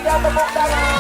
meriah tepuk tangan.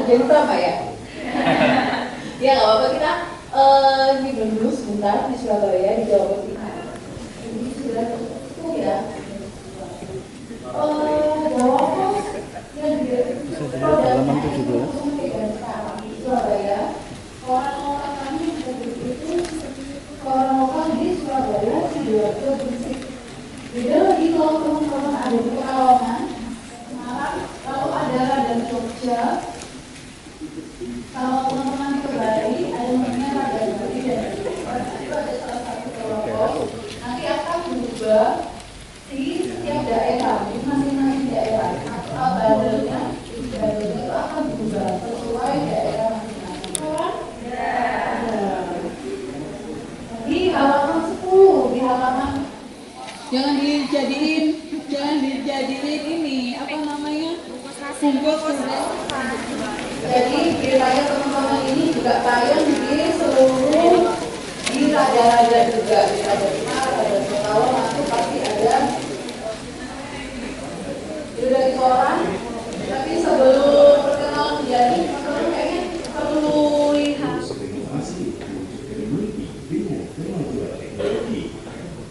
Kerjaan utama ya? Ya nggak apa-apa, kita ini dulu sebentar di Surabaya, di Jawa Pos ini. Ini sudah cukup ya. Jawa Pos yang di halaman 17. Surabaya, orang-orang kami itu orang lokal di Surabaya, Sidoarjo, Gresik. Beda lagi kalau teman-teman ada di Pekalongan, Semarang, kalau ada dan Jogja. Kalau teman-teman ke Bali, ada namanya Raja Bali dan itu ada salah satu kelompok. Nanti akan berubah di setiap daerah, di masing-masing daerah. Badalnya itu akan berubah sesuai daerah masing-masing. Di halaman 10, di halaman jangan dijadiin ini apa namanya? Bungkus. Jadi kiranya teman-teman ini juga tayang di seluruh di raja-raja juga, di Raja Besar, Raja Betawa, nanti pasti ada sudah di koran. Tapi sebelum perkenalan menjadi teman-teman kayaknya perlu lihat.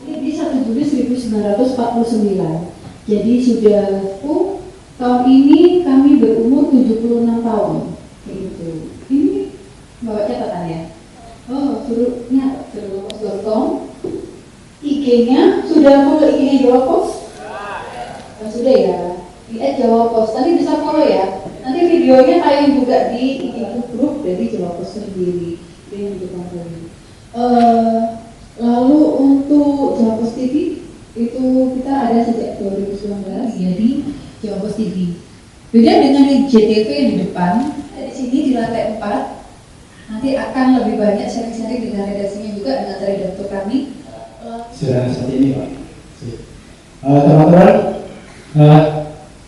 Ini di 1 Juli 1949. Jadi sudah tahun ini kami berumur 76 tahun. Gitu. Ini bawa catatan ya. Suruh pos.com. IG-nya sudah follow IG-nya Jawa Pos? Sudah ya. Di @jawapos. Tadi bisa follow ya. Nanti videonya tayang juga di grup dari Jawa Pos sendiri. Ini untuk kalian. Lalu untuk Jawa Pos TV itu kita ada sejak 2019 ya di Jawa Pos TV. Beda dengan di JTV yang di depan, di sini di lantai 4 nanti akan lebih banyak sharing-sharing dengan redaksinya juga dengan redaktur kami. Sudah seperti ini Pak. Teman-teman,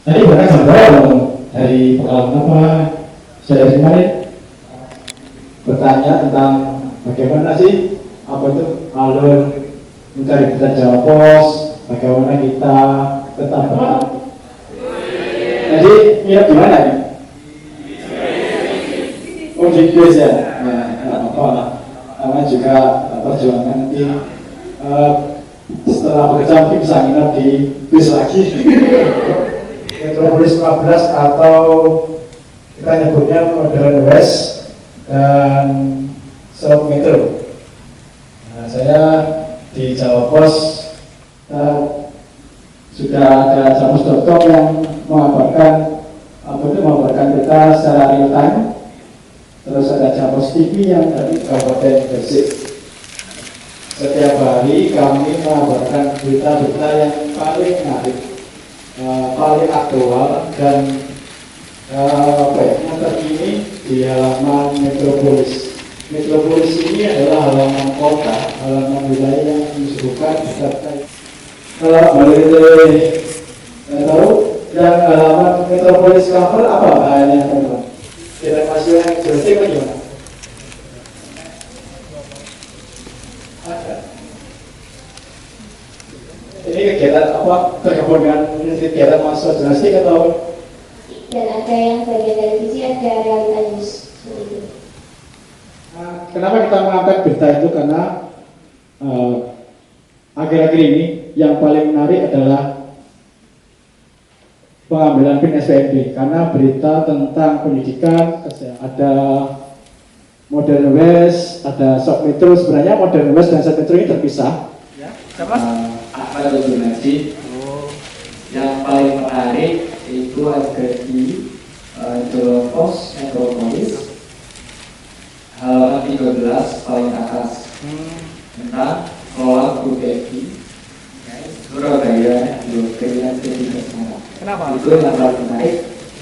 tadi bahkan ngobrol dari pengalaman apa saya kemarin bertanya tentang bagaimana sih apa itu alur mencari berita Jawa Pos, bagaimana kita tetap jadi mirip gimana ya? Oh di quiz ya? Nah, apa namanya juga perjuangan nanti setelah bekerja mungkin bisa nginep di quiz lagi. Metropolis 15 atau kita nyebutnya Modern West dan South Metro. Nah, saya di Jawa Pos sudah ada Jawapos.com yang mengabarkan berita secara real time. Terus ada Jawapos TV yang dari Kabupaten Gresik. Setiap hari kami mengabarkan berita-berita yang paling menarik, paling aktual dan terkini di halaman Metropolis. Metropolis ini adalah halaman kota, halaman wilayah yang disebutkan terkait. Kalau boleh tahu yang halaman Metropolis cover apa bahannya teman-teman? Kita masih yang Gresik bagaimana? Ada. Ini kegiatan apa? Tergabung dengan kegiatan mahasiswa jurnalistik atau? Dan ada yang bagian televisi, ada realita news. Kenapa kita mengangkat berita itu? Karena akhir-akhir ini yang paling menarik adalah pengambilan PIN SPMB karena berita tentang pendidikan ada Modern West, ada Shop Metro. Sebenarnya Modern West dan Shop Metro ini terpisah. Ya, siapa? Apa itu Najib? Yang paling menarik itu ada di Jalan Pos Metropolis halaman 13 paling atas tentang kelola guru BFI Surabaya 2023. Kenapa? Itu yang paling menarik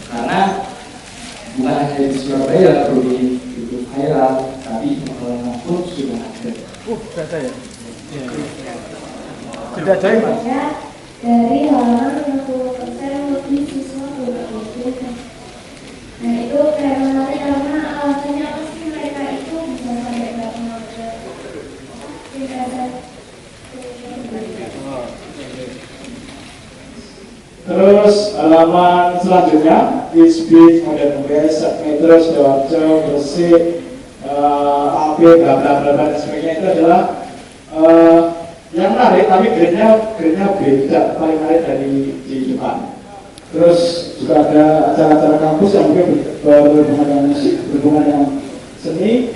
karena bukan hanya di Surabaya perlu di YouTube viral, tapi di Magelang pun sudah ada. Sudah ada ya? Iya. Sudah ada ya, Mas? Ya, dari halaman 60% lebih siswa berbeda. Nah itu kayak menarik karena alasannya apa sih mereka itu bisa sampai nggak mengambil tidak ada. Terus halaman selanjutnya Wisbid, Modern West, Shop Metro, Sidoarjo, Gresik, AP, bla bla bla bla dan sebagainya itu adalah yang menarik, tapi grade-nya B, tidak paling menarik dari di depan. Terus juga ada acara-acara kampus yang mungkin berhubungan dengan musik, berhubungan dengan seni,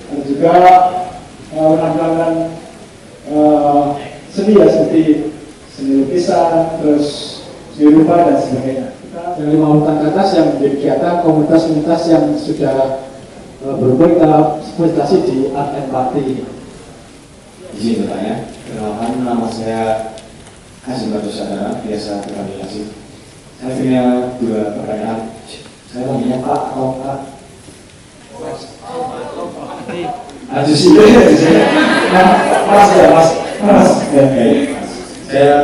dan juga penampilan seni ya seperti seni lukisan, terus seni rupa dan sebagainya. Kita dari 5 urutan ke atas yang menjadi kegiatan komunitas-komunitas yang sudah berhubung kita presentasi di Art and Party. Izin bertanya, kenalkan nama saya Hasim Batu Sadara, biasa dipanggil Hasim. Saya punya 2 pertanyaan. Saya panggilnya Pak atau Pak? Aduh sih, Mas ya, Mas. Saya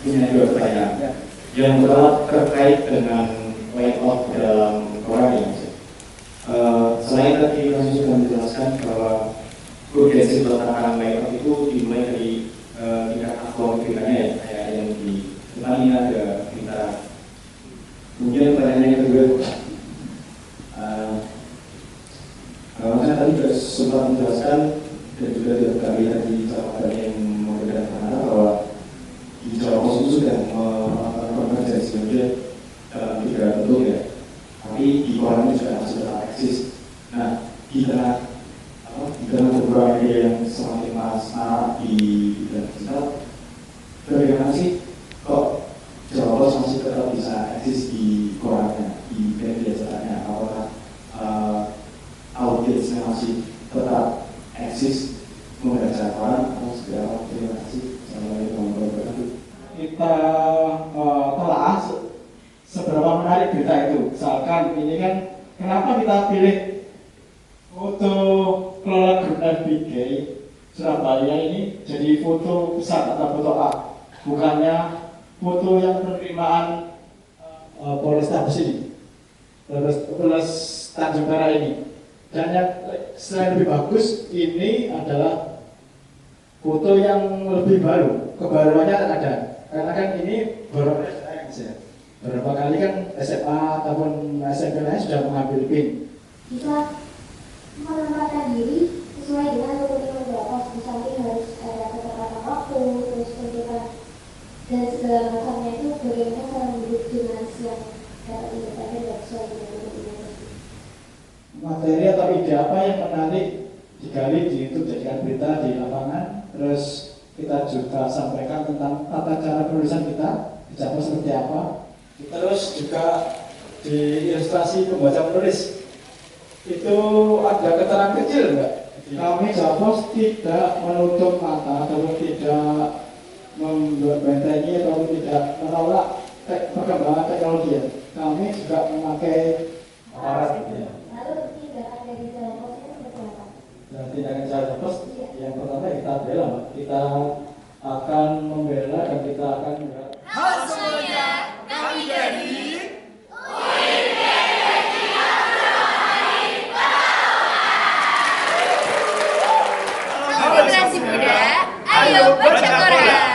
punya 2 pertanyaan. Yang pertama terkait dengan layout dalam koran ini. Selain tadi Mas sudah menjelaskan bahwa progresif peletakan layout itu dimulai dari tingkat akun berikutnya ya, kayak yang di depan ini ada berita. Kemudian pertanyaan yang kedua, saya tadi juga sempat menjelaskan dan juga kami tadi jawaban yang memberikan penanda bahwa di Jawa Pos itu sudah melakukan konvergensi kemudian dalam 3 bentuk ya, tapi di koran itu juga masih tetap eksis. Nah, di tengah beberapa media yang semakin marak di bidang digital, bagaimana sih kok Jawa Pos masih tetap bisa eksis di korannya, di media cetaknya? Apakah audiensnya masih tetap eksis membaca koran atau segala? Terima kasih. Assalamualaikum warahmatullahi wabarakatuh. Kita telah seberapa menarik berita itu. Misalkan ini kan, kenapa kita pilih foto kelola grup FBG Surabaya ini jadi foto besar atau foto A, bukannya foto yang penerimaan Polrestabes ini, Polres Tanjung Perak ini. Dan yang selain lebih bagus, ini adalah foto yang lebih baru, kebaruannya ada. Karena kan ini baru beberapa kali kan SMA ataupun SMP lain sudah mengambil PIN. Bisa menempatkan diri sesuai dengan kebutuhan berapa, misalnya harus ada ketepatan waktu, terus kebutuhan dan segala macamnya itu bagaimana cara mendidik jurnalis yang dapat independen dan sesuai dengan kebutuhan. Materi atau ide apa yang menarik digali di itu jadikan berita di lapangan, terus kita juga sampaikan tentang tata cara penulisan kita, bicara seperti apa. Terus juga di ilustrasi pembaca penulis itu ada keterangan kecil enggak? Kami Jawa Pos tidak menutup mata atau tidak membentengi atau tidak menolak perkembangan teknologi ya. Kami juga memakai aparat gitu ya. Lalu tindakan dari Jawa Pos itu seperti apa? Dan tindakan Jawa Pos yang pertama kita bela, Mbak. Kita akan membela dan kita akan membela. Halo semuanya, kami dari Generasi Muda, ayo baca koran.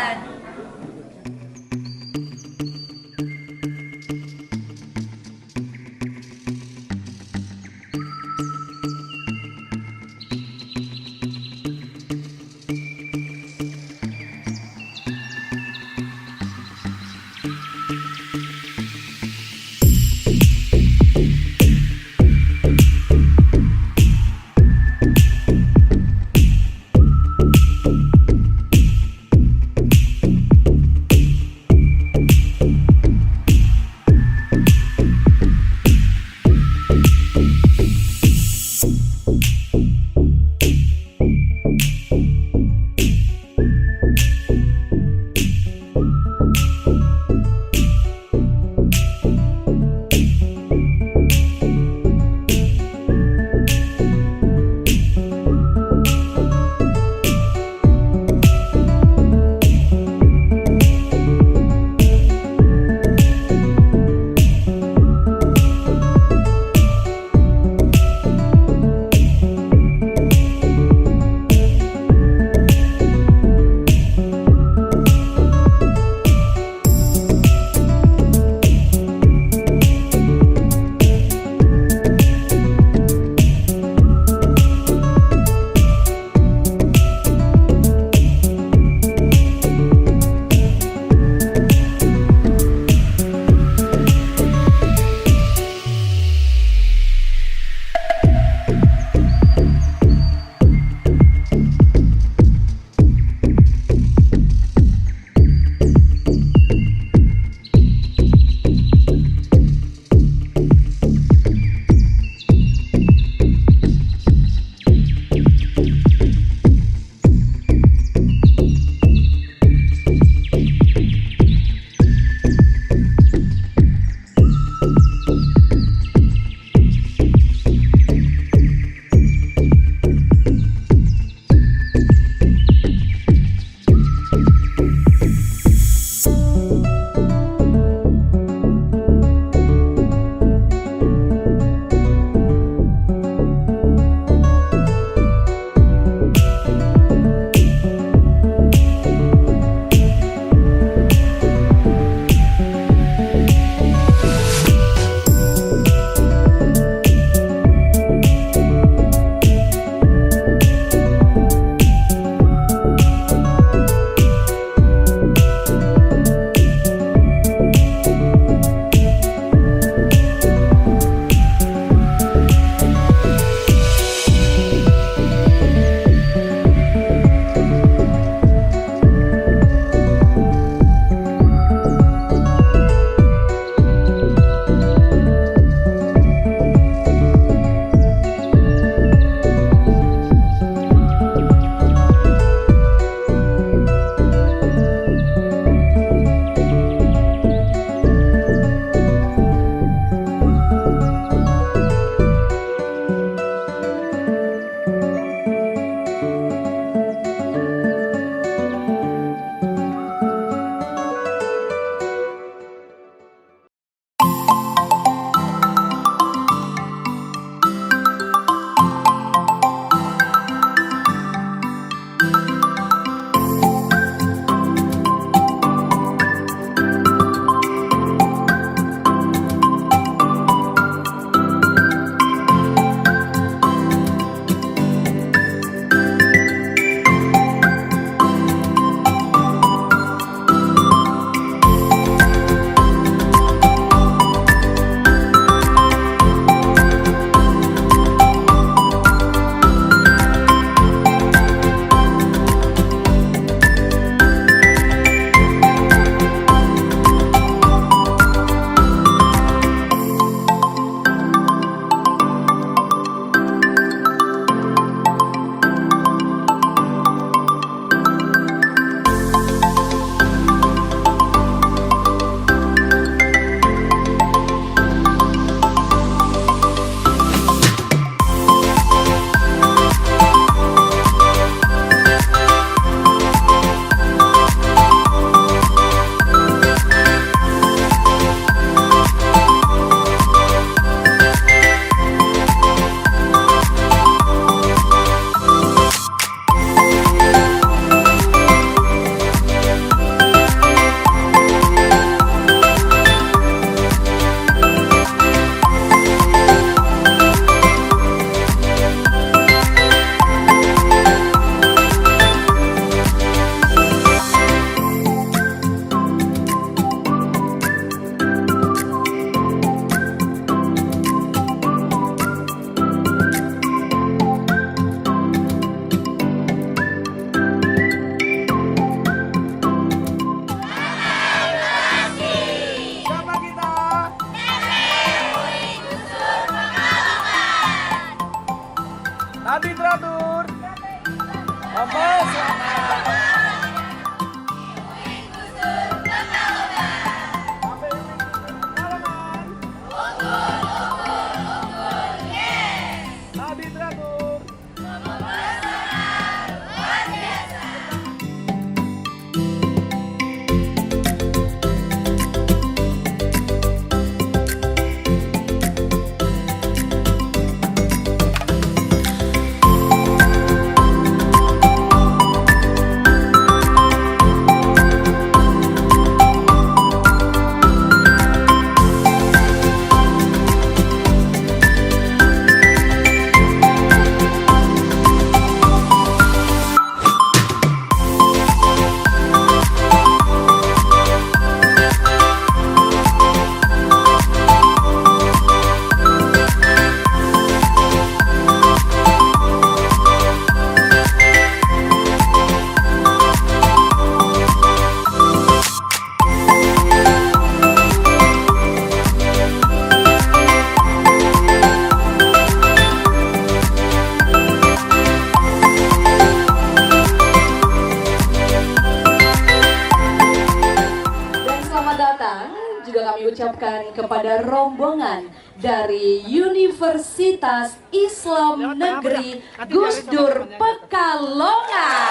juga kami ucapkan kepada rombongan dari Universitas Islam Negeri Gus Dur Pekalongan.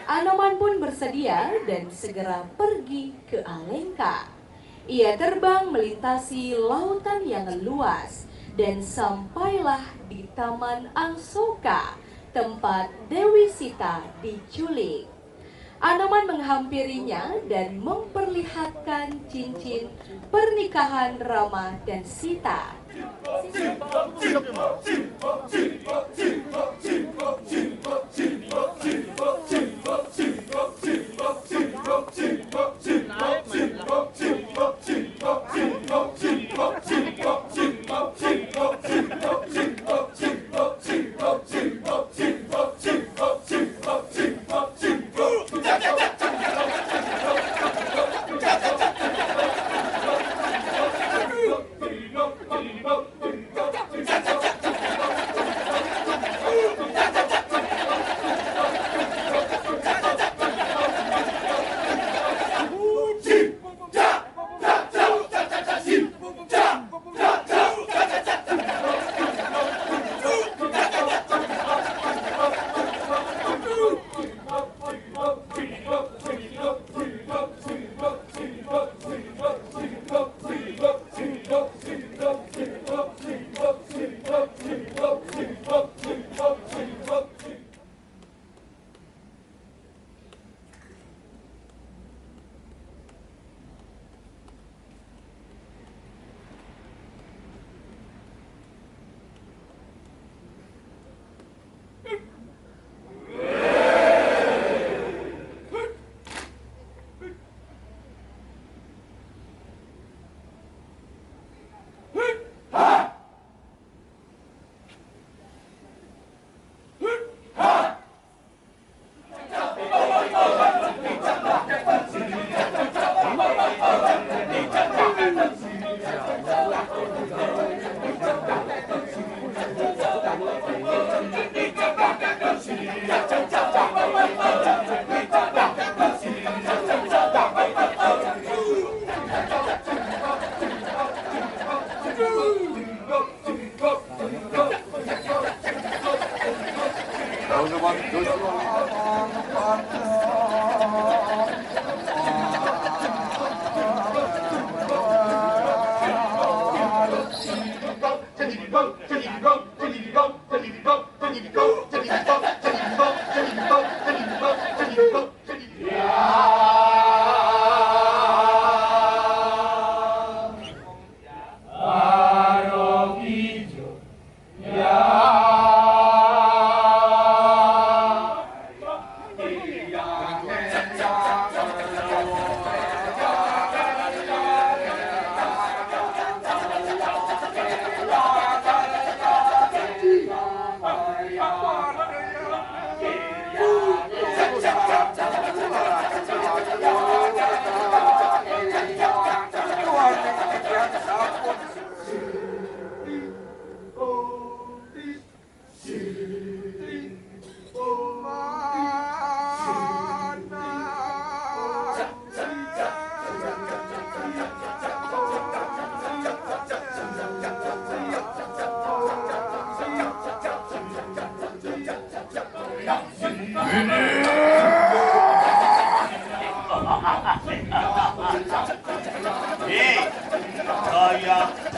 Anoman pun bersedia dan segera pergi ke Alengka. Ia terbang melintasi lautan yang luas dan sampailah di Taman Angsoka, tempat Dewi Sita diculik. Anoman menghampirinya dan memperlihatkan cincin pernikahan Rama dan Sita.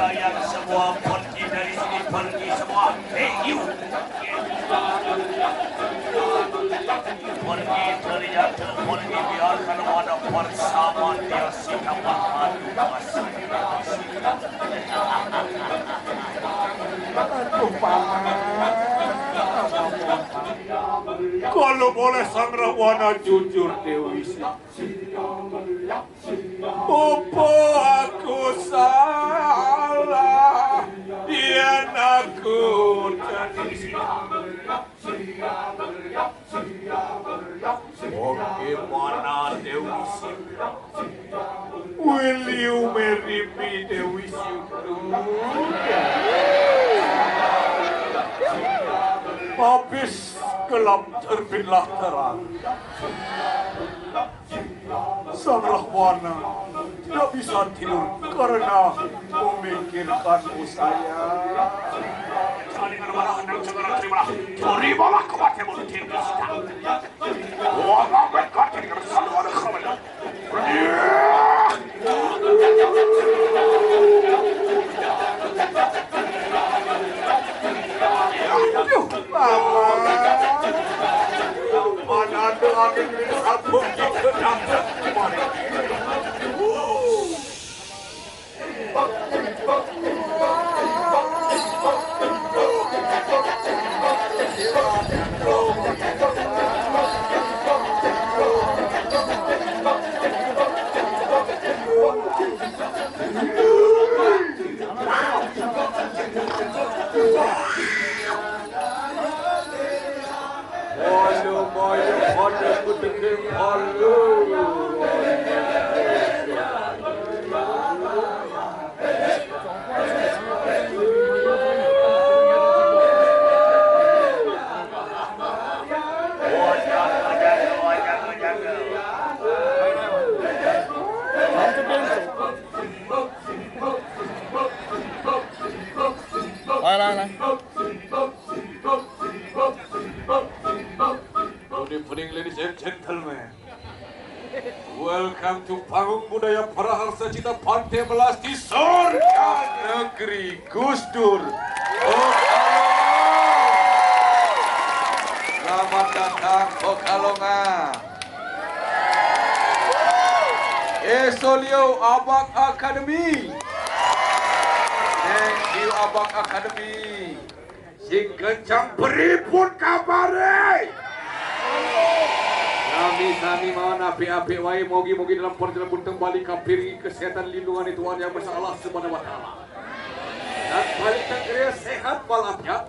Kalian semua pergi dari sini, pergi semua. Hey you, pergi teriak, pergi biarkan ada bersama dia sikapan Kalau boleh sang Rawana jujur Dewi Apa aku salah dia aku jadi bagaimana Dewi Will you marry me Dewi Habis gelap terbitlah terang. Sang Rahwana tidak bisa tidur karena memikirkanmu sayang. Jangan dengan marahan dan segera terimalah. Terimalah kematianmu tinggal sedang. Wah, berkati dengan selalu ada kabar. Mana ada angin ini satu ke dalam. Good evening, ladies and gentlemen. Welcome to panggung budaya Paraharsa Cita Pantai Melas di surga negeri Gus Dur. Selamat datang Pekalongan. Esolio Abak Academy. Thank you Abak Academy. Sing kencang beripun kabare. Kami mau api-api wae mogi-mogi dalam perjalanan kembali kapiri kesehatan lindungan Tuhan Yang Maha Allah Subhanahu wa taala. Dan balik negeri sehat walafiat.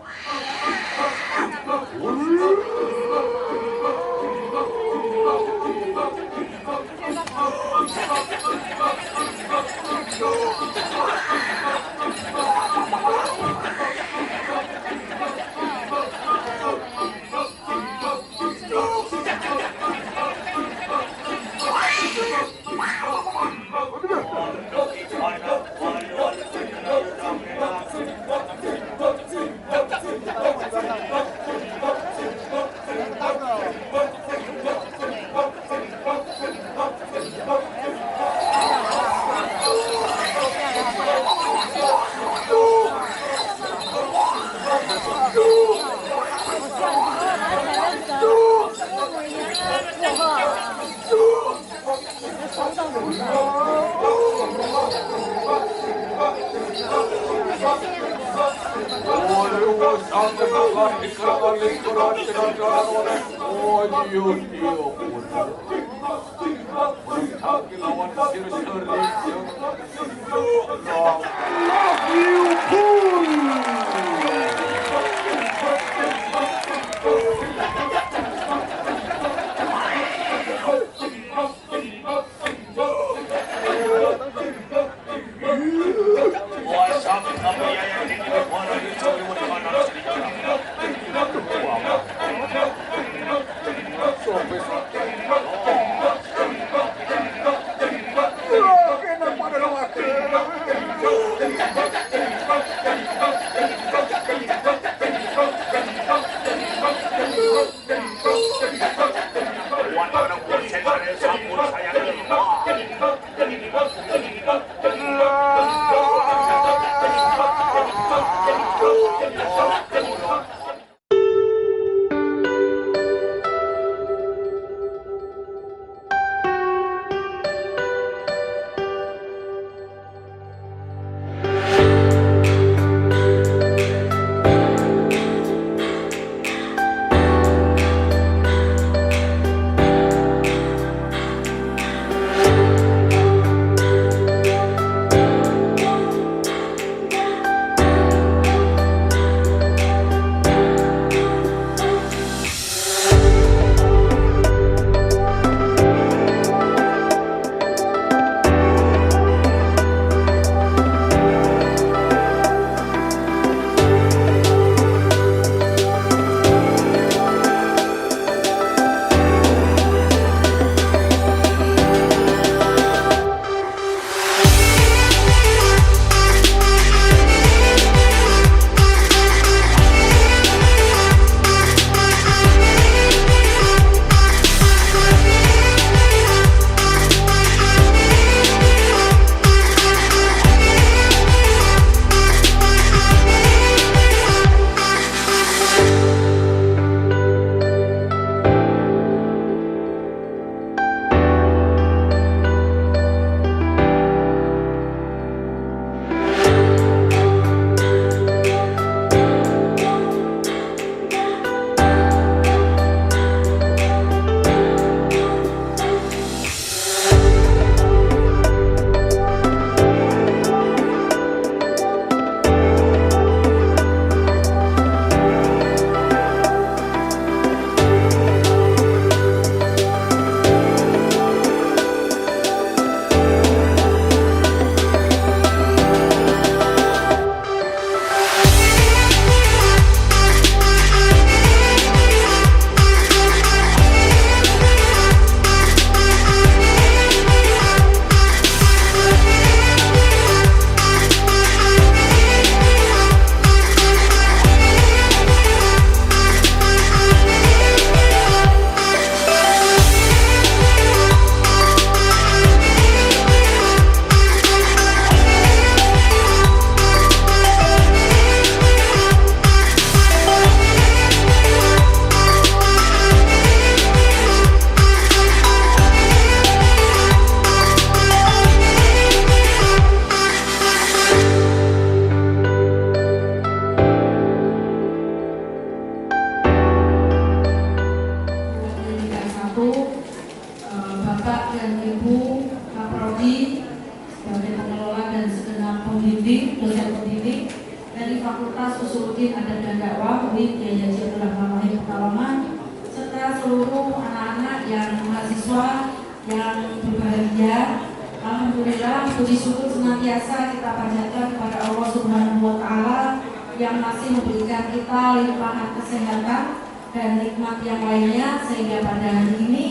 Bapak dan Ibu Kaprodi sebagai pengelola dan segenap pendidik, dosen pendidik dari Fakultas Usuluddin Adat dan Dakwah UIN Kiai Haji Abdul Rahman Wahid Pekalongan, serta seluruh anak-anak yang mahasiswa yang berbahagia. Alhamdulillah, puji syukur senantiasa kita panjatkan kepada Allah Subhanahu wa Ta'ala yang masih memberikan kita limpahan kesehatan dan nikmat yang lainnya, sehingga pada hari ini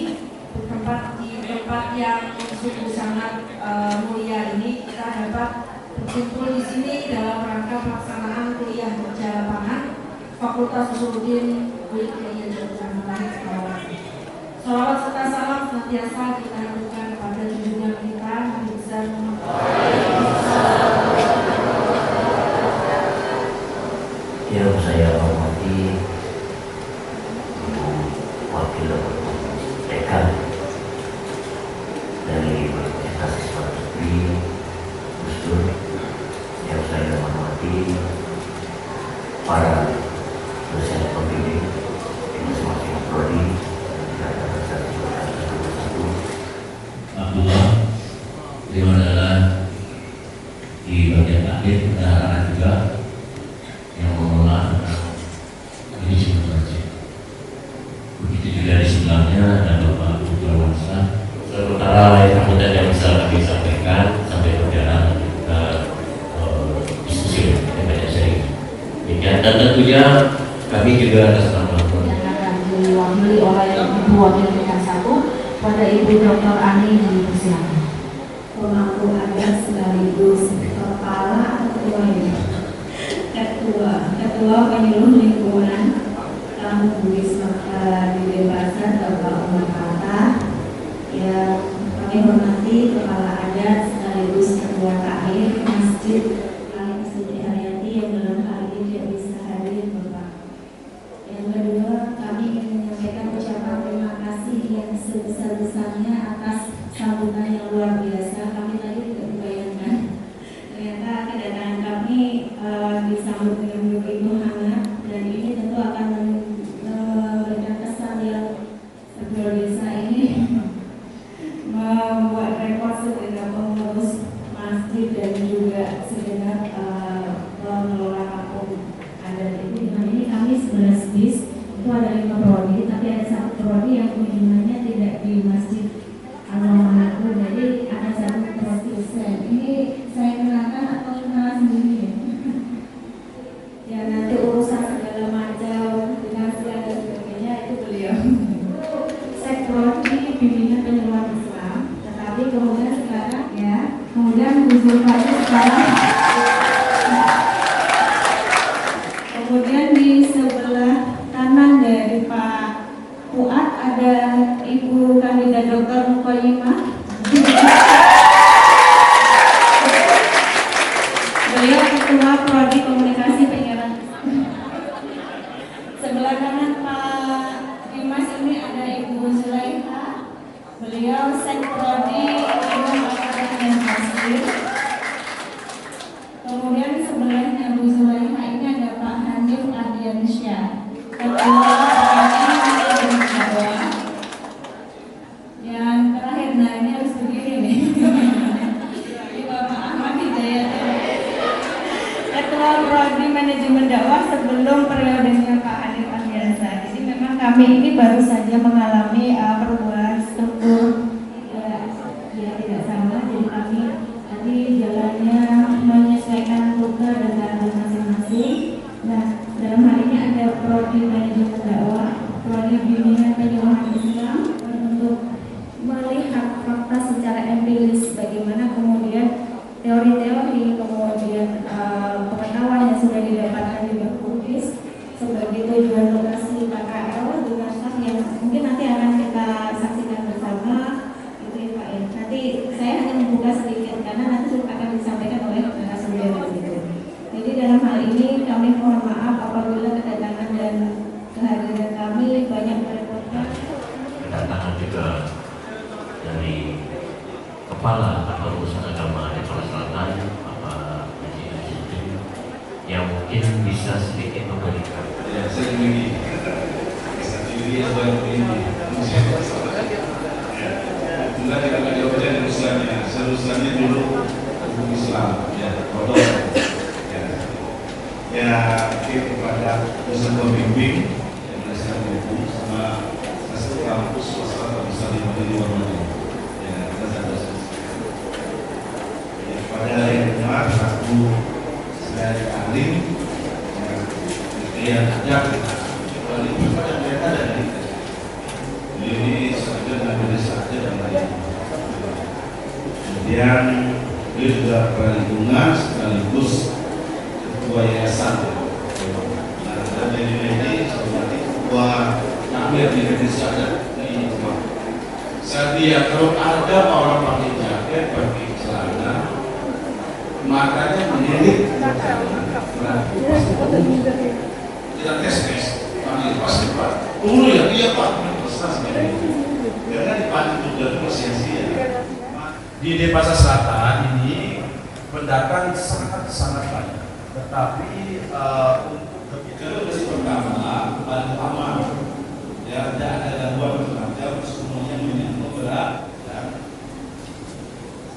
bertempat di tempat yang sungguh sangat mulia ini kita dapat berkumpul di sini dalam rangka pelaksanaan kuliah kerja lapangan Fakultas Usuluddin UIN Kiai Haji Abdul Rahman Wahid Pekalongan. Salawat serta salam senantiasa kita lakukan kepada junjungan kita Nabi besar yang saya hormati Ibu Wakil Dekan dari Universitas Islam Negeri Gus Dur, yang saya hormati para dosen pembimbing di masing-masing prodi dan Abdullah, beliau adalah di bagian akhir pendahuluan juga yang mengelola manajemen masjid. Begitu juga di sebelahnya ada Bapak Putrawansa. Sementara lain akuntan yang bisa kami sampaikan sampai berjalan kita diskusi yang banyak sering. Dan tentunya kami juga atas nama diwakili oleh Ibu Wakil Dekan 1 pada Ibu Dr. Ani dipersilakan. Pemangku adat sekaligus kepala ketua penyuluh lingkungan Kampung Bugis di Denpasar, Bapak Umar Hatta, yang kami hormati kepala adat sekaligus ketua takhir Masjid Alim Siti Haryati yang dalam hal ini tidak bisa hadir, Bapak. Yang kedua, kami ingin menyampaikan ucapan terima kasih yang sebesar-besarnya atas sambutan yang luar biasa. Kami tadi tidak membayangkan ternyata kedatangan kami disambut dengan begitu hangat, dan ini tentu akan memberikan kesan yang Kepala Desa ini membuat rekor segenap pengurus masjid dan juga segenap pengelola kampung adat itu. Dengan ini kami 11 bis, itu ada 5 prodi, tapi ada 1 prodi yang kunjungannya tidak di masjid Al-Mahmud, jadi ada 1 dosen. Ini saya kenalkan atau kenalan sendiri ya? Ya, nanti urusan segala macam finansial dan sebagainya itu beliau. Sektor di bimbingan penyuluhan Islam, tetapi kemudian sekarang ya, kemudian Gus Zulfati sekarang. Kemudian di sebelah kanan dari Pak Fuad ada Ibu Kandidat Dr. Mukoyimah. Beliau Ketua Prodi Komunikasi Penyiaran. Sebelah kanan Pak Dimas ini ada Ibu Zulaikha. Beliau Sekprodi Ilmu Agama dan Masjid. Kemudian sebelahnya Bu Zulaikha ini ada Pak Hanif Ardiansyah, Ketua Prodi Dakwah. Yang terakhir, nah ini harus berdiri nih. Ini Bapak Ahmad Hidayat, Ketua Prodi Manajemen Dakwah sebelum periodenya Pak Hanif Ardiansyah. Jadi memang kami ini baru saja mengalami perubahan struktur ya tidak sama. Jadi kami tadi jalannya menyesuaikan rute dan target masing-masing. Nah, dalam hal ini ada Prodi Manajemen Dakwah, Prodi Bimbingan Penyuluhan Islam untuk melihat fakta secara empiris, bagaimana kemudian teori-teori, kemudian pengetahuan yang sudah didapatkan di Bugis sebagai tujuan lokasi KKL dengan staff yang mungkin nanti akan kita saksikan bersama, itu ya Pak ya. Nanti saya hanya membuka sedikit karena nanti akan disampaikan oleh narasumber gitu. Jadi dalam hal ini kami mohon maaf apabila kedatangan dan kehadiran kami banyak merepotkan. Kedatangan juga dari Kepala Kantor Urusan Agama Depok Selatan, Bapak Haji Nasruddin, yang mungkin bisa sedikit memberikan. Ya, saya ini sendiri atau yang ini. juga tidak ada jawabannya urusannya. Seharusnya dulu hukum Islam, ya, bodoh. Ya, kepada dosen pembimbing yang belajar hukum sama hasil kampus swasta besar di luar negeri. Ya, dosen. Ya, pada yang benar aku dari alim yang ajak alim kepada mereka dari ini saja dan dari saja dan lain. Kemudian dia juga perlindungan sekaligus ketua yayasan. Nah, dan ini sebagai ketua takmir di Indonesia dan ini saya kalau ada orang pakai jaket, pakai celana, makanya menyelit kita tes panggil pasti Pak dulu ya iya Pak karena dipanggil juga masih sia-sia. Di Denpasar Selatan ini pendatang sangat banyak, tetapi untuk generasi pertama paling aman ya, tidak ada gangguan macam-macam, semuanya menyambut berat.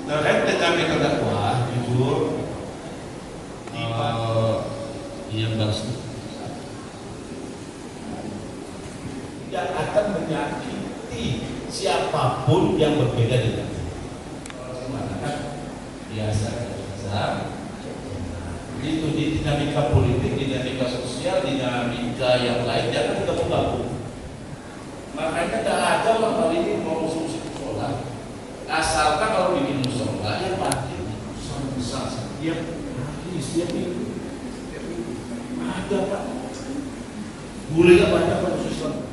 Terkait dengan metode dakwah, jujur, yang balas tidak akan menyakiti siapapun yang berbeda dengan biasa. Itu di dinamika politik, dinamika sosial, dinamika yang lain jangan kita menggabung. Makanya tidak ada orang kali ini mau musuh sholat. Asalkan kalau bikin musola yang pasti besar setiap hari, setiap minggu ada Pak. Bolehnya banyak Pak Islam.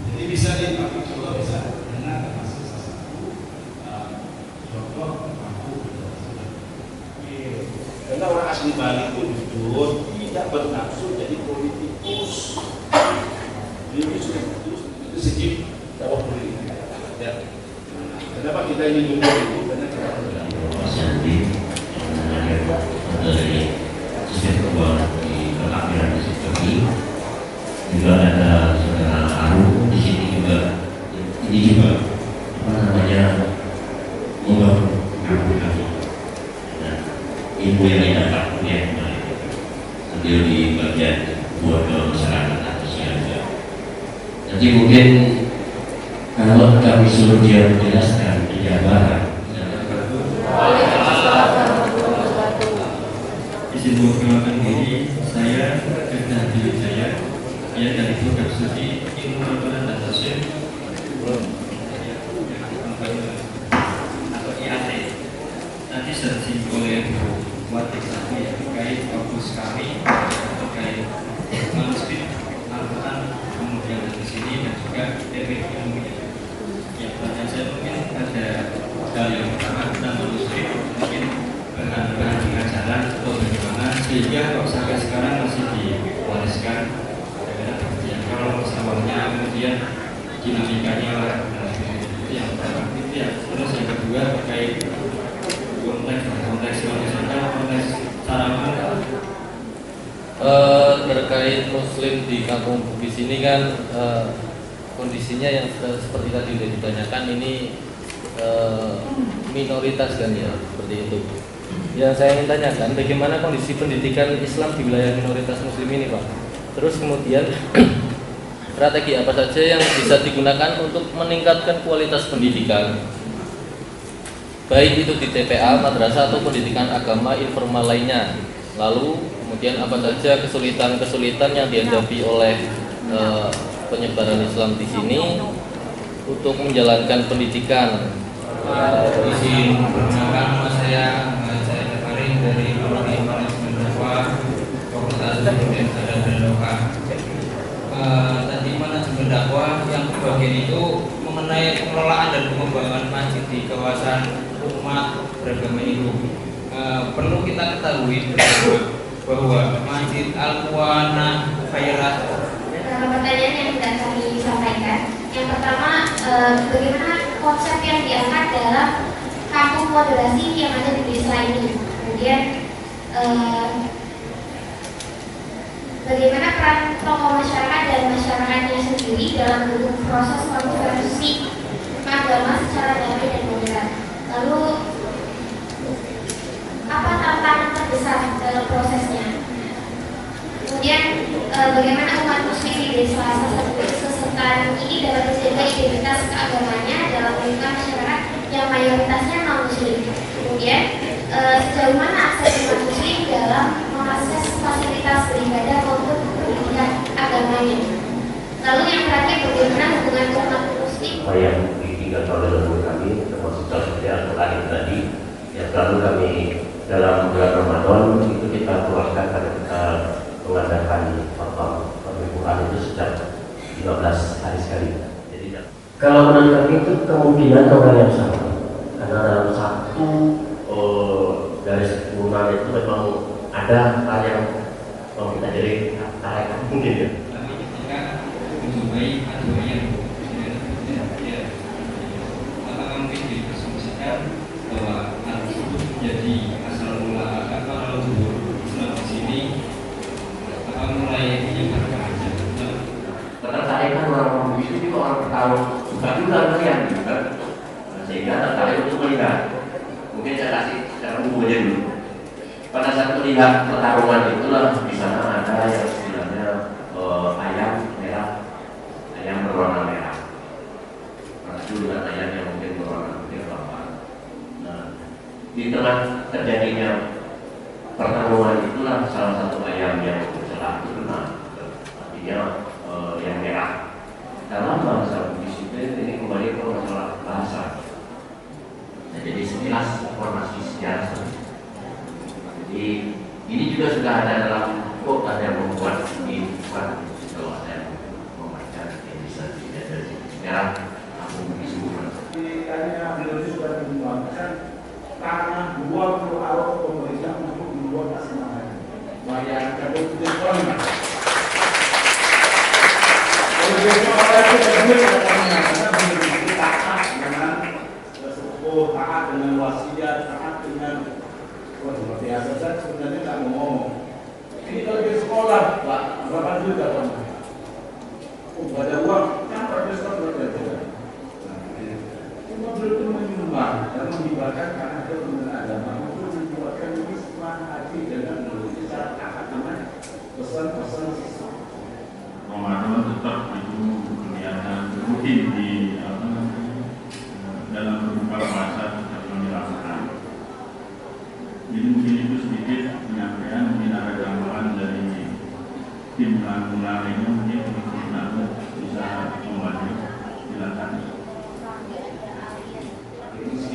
Jadi bisa dipakai juga bisa. Karena termasuk salah satu contoh mampu. Karena orang asli Bali itu jujur tidak bernafsu jadi politikus. Jadi sudah terus itu segi dakwah politik. Ya. Kenapa kita ini jujur itu? Karena kita Mas Yandi dari sistem keuangan di ketakmiran di sini juga ada saudara Aru di sini juga ini juga apa namanya membangun aplikasi dan ilmu yang didapat yang beliau di bagian buat ke masyarakat atau siaga. Nanti mungkin kalau kami suruh dia menjelaskan penjabaran izin memperkenalkan diri, saya Firdan Wijaya, saya dari program studi ilmu peraturan dan tafsir atau IAT. Nanti searching oleh Watik Sati terkait fokus kami terkait manuskrip Al-Quran kemudian dari sini dan juga teknik ilmunya. Ya, pertanyaan saya mungkin ada hal yang pertama tentang manuskrip, mungkin bahan-bahan pengajaran atau bagaimana sehingga kok sampai sekarang masih diwariskan ya, kalau masalahnya kemudian dinamikanya itu yang pertama itu ya. Terus yang kedua terkait konteks manusia, konteks cara terkait muslim di kampung Bugis ini kan kondisinya yang seperti tadi sudah ditanyakan ini minoritas kan ya, seperti itu. Yang saya ingin tanyakan bagaimana kondisi pendidikan Islam di wilayah minoritas muslim ini Pak. Terus kemudian strategi apa saja yang bisa digunakan untuk meningkatkan kualitas pendidikan, baik itu di TPA, madrasah atau pendidikan agama informal lainnya. Lalu kemudian apa saja kesulitan-kesulitan yang dihadapi oleh penyebaran Islam di sini untuk menjalankan pendidikan. Izin perkenalkan nama saya Karim dari Prodi Manajemen Dakwah Fakultas Hukum dan Loka. Tadi manajemen dakwah yang bagian itu mengenai pengelolaan dan pengembangan masjid di kawasan umat beragama Hindu. Perlu kita ketahui bahwa Masjid Al-Quwana Khairat. Pertanyaan yang tidak kami sampaikan. Yang pertama, bagaimana konsep yang diangkat dalam kampung moderasi yang ada di desa ini. Kemudian bagaimana peran tokoh masyarakat dan masyarakatnya sendiri dalam mendukung proses konversi madrasah dalam prosesnya. Kemudian bagaimana umat muslim di desa sesekan ini dapat menjaga identitas keagamannya dalam lingkungan masyarakat yang mayoritasnya non muslim. Kemudian sejauh mana akses umat muslim dalam mengakses fasilitas beribadah maupun pendidikan agamanya. Lalu yang terakhir, bagaimana hubungan umat muslim yang ditinggalkan oleh leluhur kami, termasuk seperti Al-Quran tadi, yang selalu kami dalam bulan Ramadan itu kita keluarkan pada kita mengadakan Al-Quran itu sejak 15 hari sekali. Jadi kalau menurut kami itu kemungkinan orang yang sama, karena dalam satu garis hubungan itu memang ada hal yang mau kita jadi tarekat mungkin ya. Mencobai aturan yang ya, apakah mungkin diasumsikan bahwa hal tersebut menjadi asal mula kalau Islam di sini apa mulai menyebarkan aja. Tertarik kan orang itu juga orang tahu suka juga kalian kan, sehingga tertarik untuk melihat. Mungkin saya kasih secara umum aja dulu. Pada saat melihat pertarungan itulah di sana ada yang istilahnya ayam merah, ayam berwarna merah. Masuk dengan ayam yang mungkin berwarna putih apa. Nah, di tengah terjadinya pertarungan itulah salah satu ayam yang bercelah itu kena, artinya yang merah. Dalam bahasa disiplin ini kembali ke masalah bahasa. Nah, jadi sekilas informasi sejarah. Jadi ini juga sudah ada dalam buku, ada yang membuat di bukan kalau ada yang membaca yang bisa dilihat dari sejarah aku disebutkan. Tanya beliau sudah mengembangkan tanah 20 arok pemerintah untuk membuat asrama. Bayangkan itu orang. Kalau dia orang itu benar karena benar taat dengan sesepuh, taat dengan wasiat, taat dengan luar biasa. Saya sebenarnya tak mau ngomong. Ini kalau di sekolah, Pak, berapa juga Pak? Ada uang, kan profesor berbeda. Cuma belum menyumbang dan mengibarkan karena ada benar agama untuk membuatkan wisma haji dengan secara taat pesan-pesan Ramadan tetap itu kelihatan rutin di dalam berbuka puasa tetap dilakukan. Jadi mungkin itu sedikit penyampaian, mungkin ada gambaran dari tim penanggulangan ini mungkin bisa membantu. Silakan.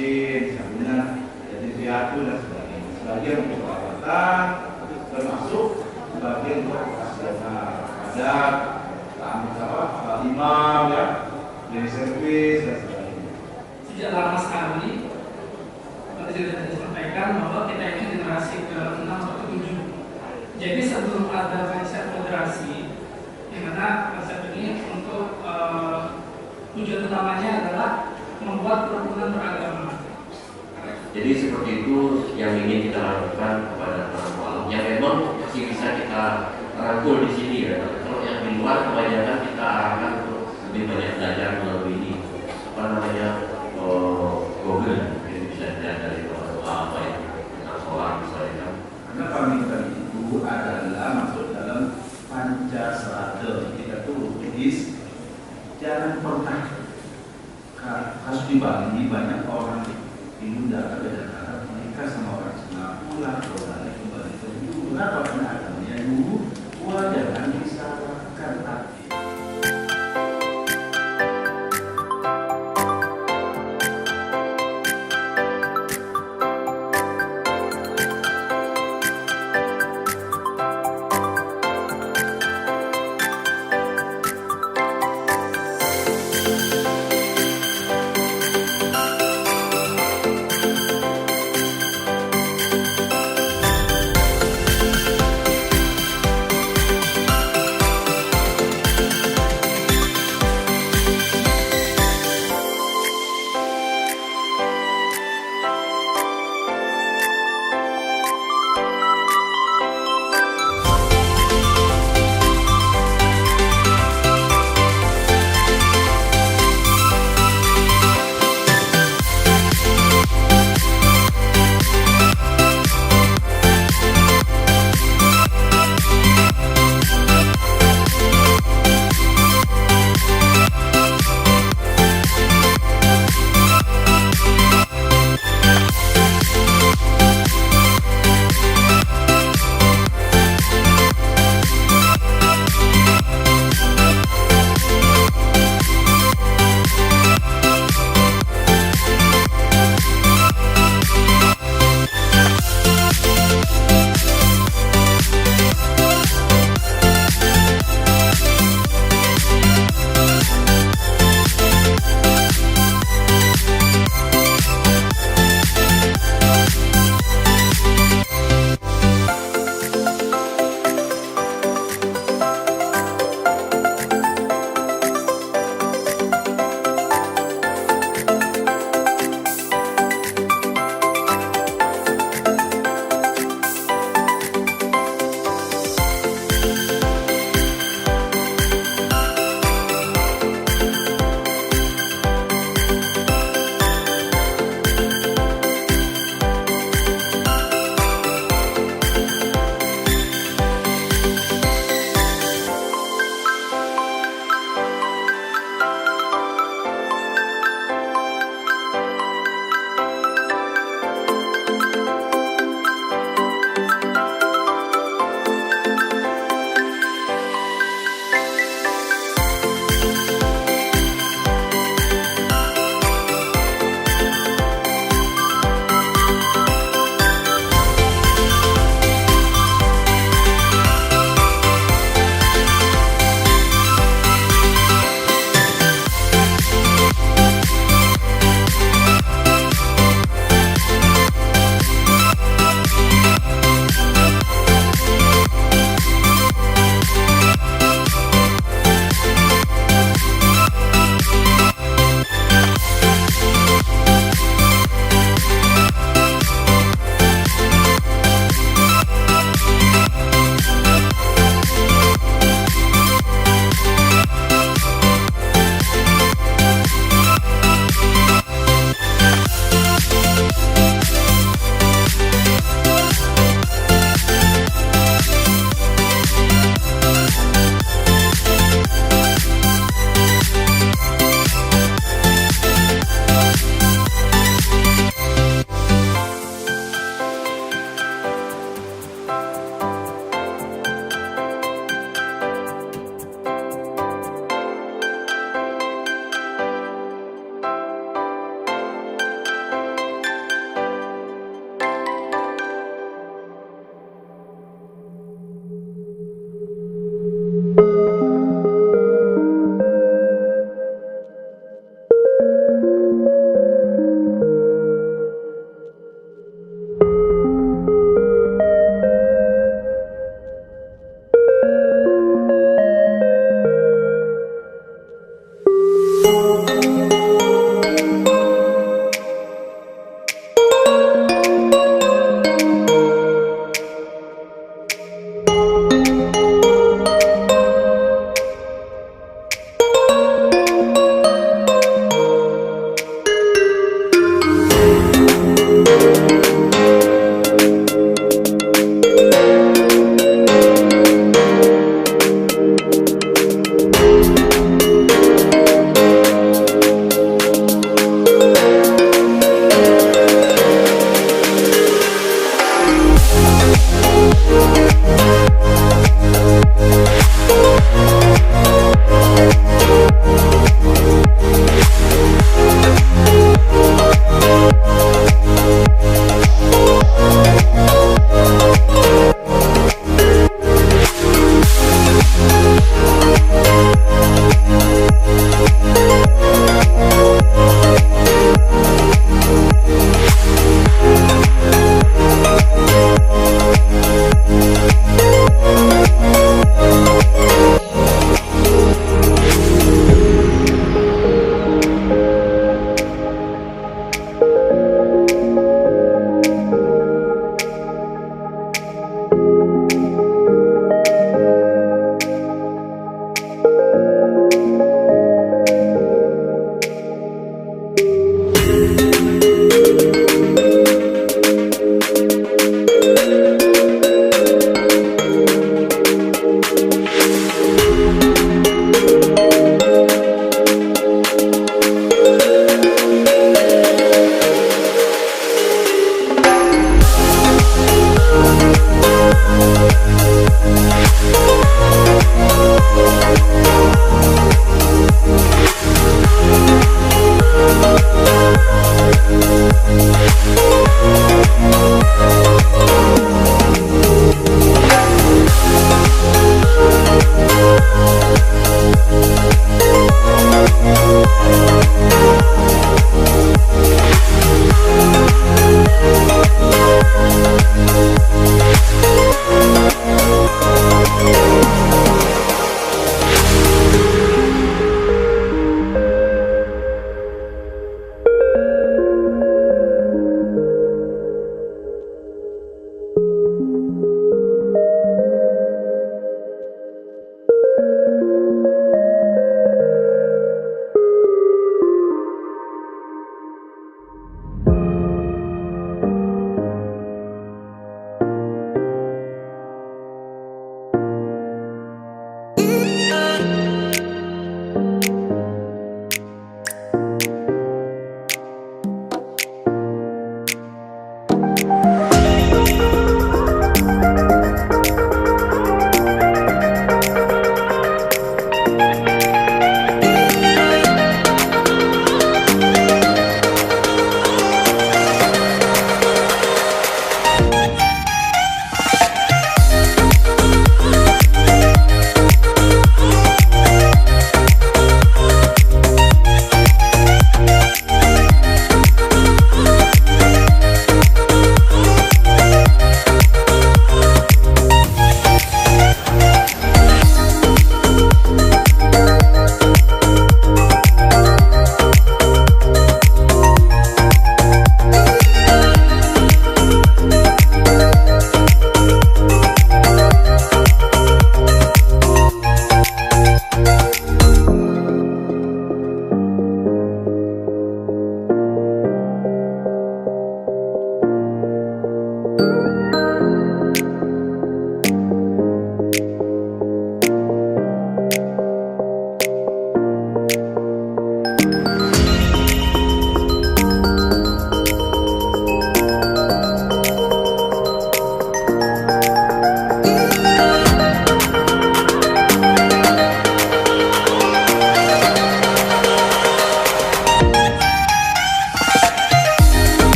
miskin, jaminan, jadi piatu dan sebagainya. Sebagian untuk perawatan, termasuk sebagian untuk operasional, adat, imam ya, dari servis dan sebagainya. Sejak lama sekali, seperti sudah disampaikan bahwa kita ini generasi ke-6 atau 7. Jadi sebelum ada konsep moderasi, di mana konsep ini untuk tujuan utamanya adalah membuat kerukunan beragama. Jadi seperti itu yang ingin kita lakukan kepada teman-teman yang memang masih bisa kita rangkul di sini ya. Kalau yang di luar kebanyakan kita arahkan untuk lebih banyak belajar melalui ini apa namanya Google, jadi bisa dilihat dari apa ya tentang sholat misalnya. Karena pamitan itu adalah masuk dalam Pancasila kita tuh tulis jangan pernah kasus di Bali banyak orang Hindu datang menikah sama orang Singapura kembali ke dulu. Kenapa? Karena agamanya dulu jangan disalahkan hati. Thank you.